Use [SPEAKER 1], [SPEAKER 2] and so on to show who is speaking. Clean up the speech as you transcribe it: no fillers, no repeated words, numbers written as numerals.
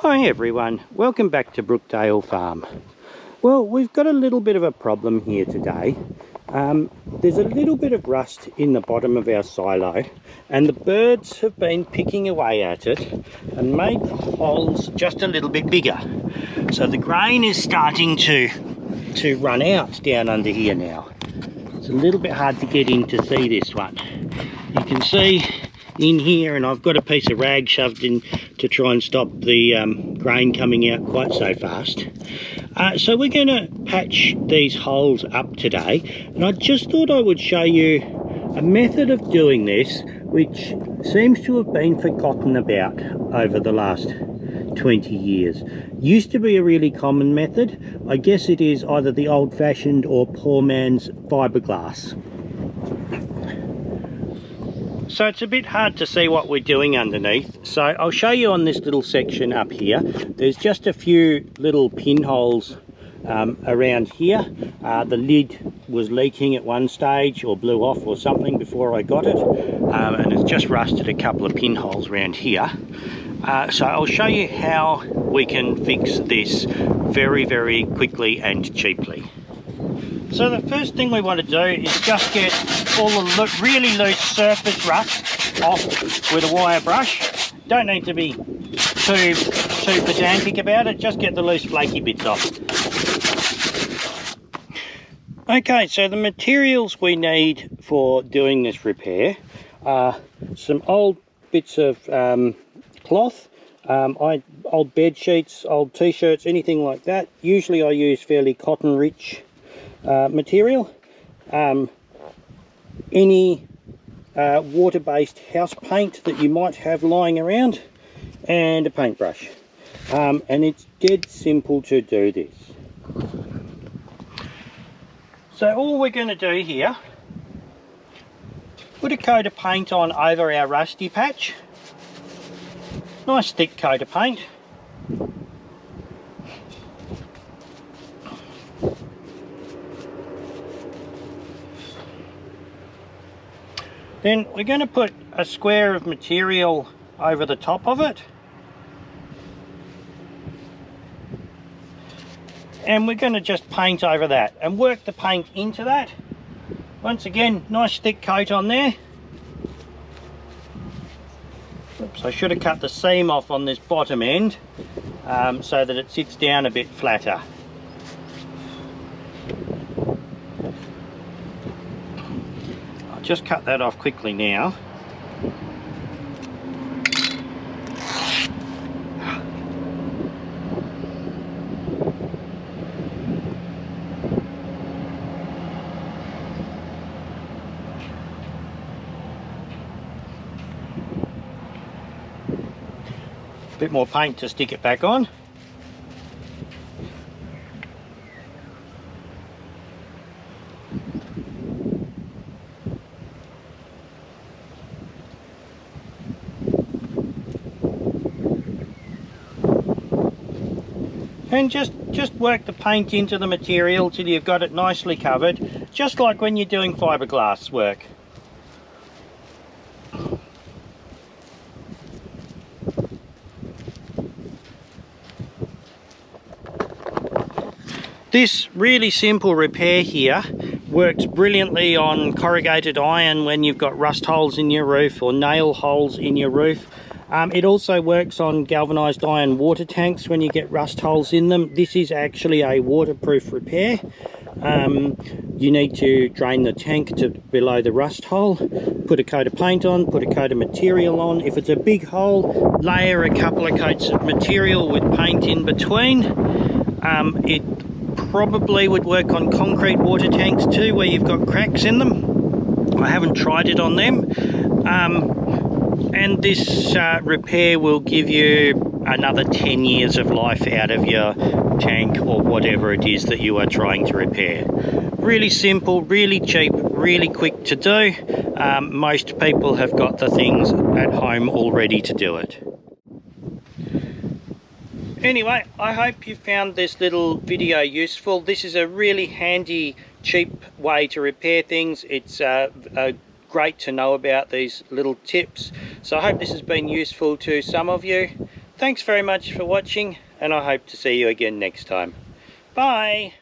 [SPEAKER 1] Hi everyone, welcome back to Brookdale Farm. Well, we've got a little bit of a problem here today. There's a little bit of rust in the bottom of our silo and the birds have been picking away at it and made the holes just a little bit bigger. So the grain is starting to run out down under here now. It's a little bit hard to get in to see this one. You can see in here, and I've got a piece of rag shoved in to try and stop the grain coming out quite so fast. So we're going to patch these holes up today, and I just thought I would show you a method of doing this which seems to have been forgotten about over the last 20 years. Used to be a really common method. I guess it is either the old-fashioned or poor man's fiberglass. So it's a bit hard to see what we're doing underneath, so I'll show you on this little section up here. There's just a few little pinholes around here. The lid was leaking at one stage or blew off or something before I got it, and it's just rusted a couple of pinholes around here. So I'll show you how we can fix this very, very quickly and cheaply. So the first thing we want to do is just get all the really loose surface rust off with a wire brush. Don't need to be too pedantic about it, just get the loose flaky bits off. Okay, so the materials we need for doing this repair are some old bits of cloth, old bed sheets, old t-shirts, anything like that. Usually I use fairly cotton rich material, any water-based house paint that you might have lying around, and a paintbrush. And it's dead simple to do this. So all we're going to do here, put a coat of paint on over our rusty patch. Nice thick coat of paint. Then we're going to put a square of material over the top of it. And we're going to just paint over that and work the paint into that. Once again, nice thick coat on there. Oops, I should have cut the seam off on this bottom end so that it sits down a bit flatter. Just cut that off quickly now. A bit more paint to stick it back on. And just work the paint into the material till you've got it nicely covered, just like when you're doing fiberglass work. This really simple repair here works brilliantly on corrugated iron when you've got rust holes in your roof or nail holes in your roof. It also works on galvanised iron water tanks when you get rust holes in them. This is actually a waterproof repair. You need to drain the tank to below the rust hole, put a coat of paint on, put a coat of material on. If it's a big hole, layer a couple of coats of material with paint in between. It probably would work on concrete water tanks too, where you've got cracks in them. I haven't tried it on them. And this repair will give you another 10 years of life out of your tank or whatever it is that you are trying to repair. Really simple, really cheap, really quick to do. Most people have got the things at home already to do it. Anyway, I hope you found this little video useful. This is a really handy, cheap way to repair things. It's great to know about these little tips. So I hope this has been useful to some of you. thanks very much for watching, and I hope to see you again next time. Bye!